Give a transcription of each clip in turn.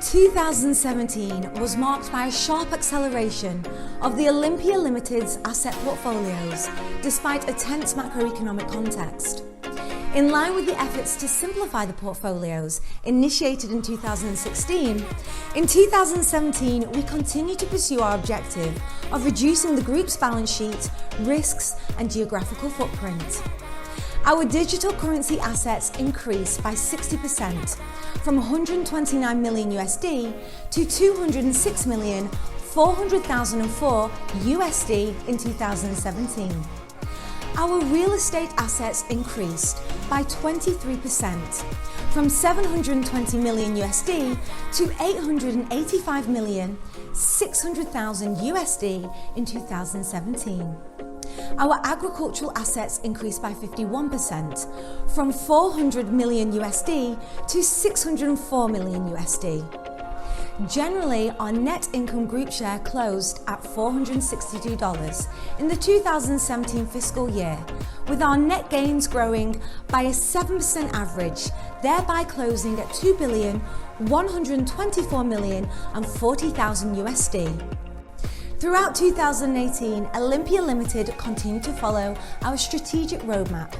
2017 was marked by a sharp acceleration of the Olympia Limited's asset portfolios, despite a tense macroeconomic context. In line with the efforts to simplify the portfolios initiated in 2016, in 2017 we continue to pursue our objective of reducing the group's balance sheet, risks and geographical footprint. Our digital currency assets increased by 60% from 129 million USD to 206 million 400,004 USD in 2017. Our real estate assets increased by 23% from 720 million USD to 885 million 600,000 USD in 2017. Our agricultural assets increased by 51% from 400 million USD to 604 million USD. Generally, our net income group share closed at $462 in the 2017 fiscal year, with our net gains growing by a 7% average, thereby closing at $2,124,040,000 USD. Throughout 2018, Olympia Limited continued to follow our strategic roadmap.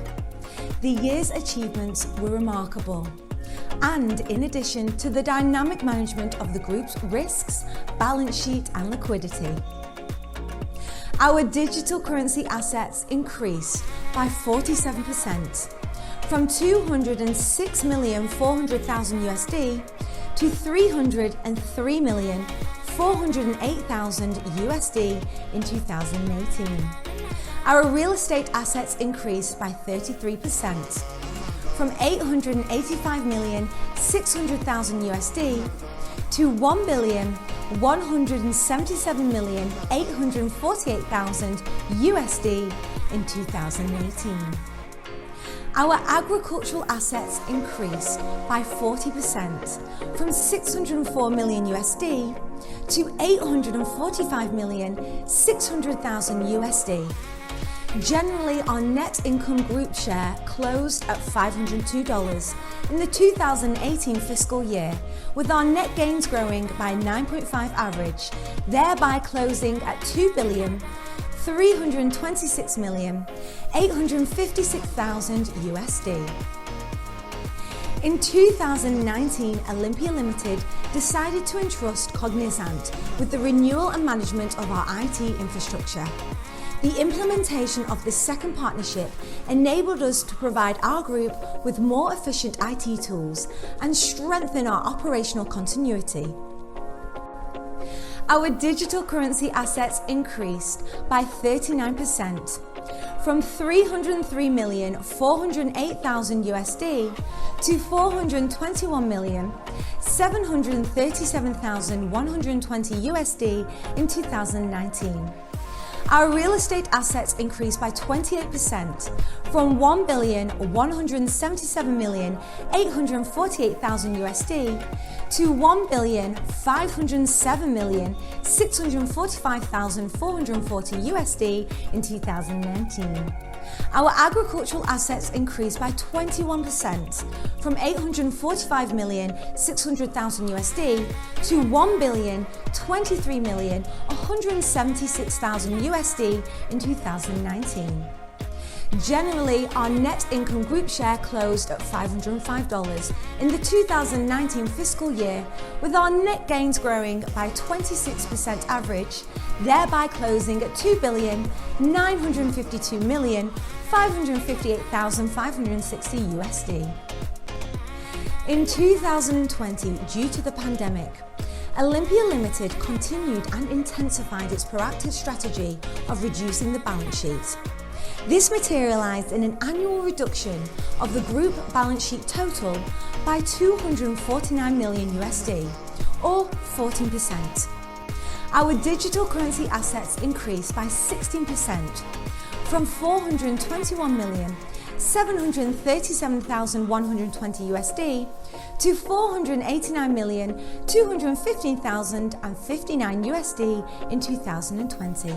The year's achievements were remarkable, and in addition to the dynamic management of the group's risks, balance sheet and liquidity. Our digital currency assets increased by 47% from 206,400,000 USD to 303,408,000 USD in 2018. Our real estate assets increased by 33% from 885,600,000 USD to 1,177,848,000 USD in 2018. Our agricultural assets increased by 40% from 604 million USD to 845,600,000 USD. Generally, our net income group share closed at $502 in the 2018 fiscal year, with our net gains growing by 9.5 average, thereby closing at $2,326,856,000 USD. In 2019, Olympia Limited decided to entrust Cognizant with the renewal and management of our IT infrastructure. The implementation of this second partnership enabled us to provide our group with more efficient IT tools and strengthen our operational continuity. Our digital currency assets increased by 39% from 303,408,000 USD to 421,737,120 USD in 2019. Our real estate assets increased by 28% from 1,177,848,000 USD to 1,507,645,440 USD in 2019. Our agricultural assets increased by 21% from 845,600,000 USD to 1,023,176,000 USD in 2019. Generally, our net income group share closed at $505 in the 2019 fiscal year, with our net gains growing by 26% average, thereby closing at $2,952,558,560 USD. In 2020, due to the pandemic, Olympia Limited continued and intensified its proactive strategy of reducing the balance sheet. This materialized in an annual reduction of the group balance sheet total by 249 million USD, or 14%. Our digital currency assets increased by 16% from 421,737,120 USD to 489,215,059 USD in 2020.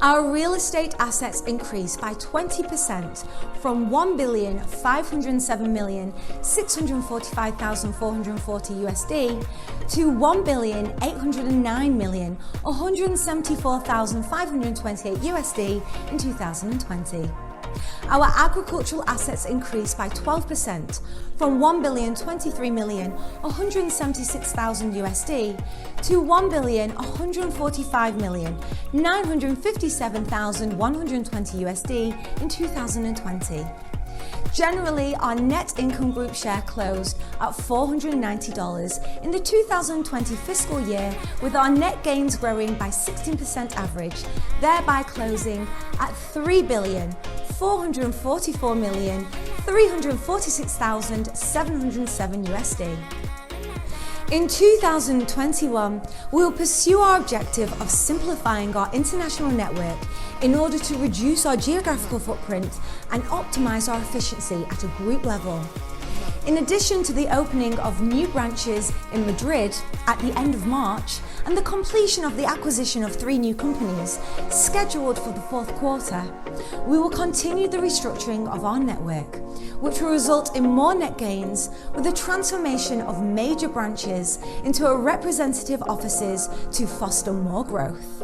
Our real estate assets increased by 20% from $1,507,645,440 USD to $1,809,174,528 USD in 2020. Our agricultural assets increased by 12% from $1,023,176,000 USD to $1,145,957,120 USD in 2020. Generally, our net income group share closed at $490 in the 2020 fiscal year, with our net gains growing by 16% average, thereby closing at $3,444,346,707 USD. In 2021, we will pursue our objective of simplifying our international network in order to reduce our geographical footprint and optimize our efficiency at a group level. In addition to the opening of new branches in Madrid at the end of March and the completion of the acquisition of 3 new companies scheduled for the 4th quarter, we will continue the restructuring of our network, which will result in more net gains with the transformation of major branches into representative offices to foster more growth.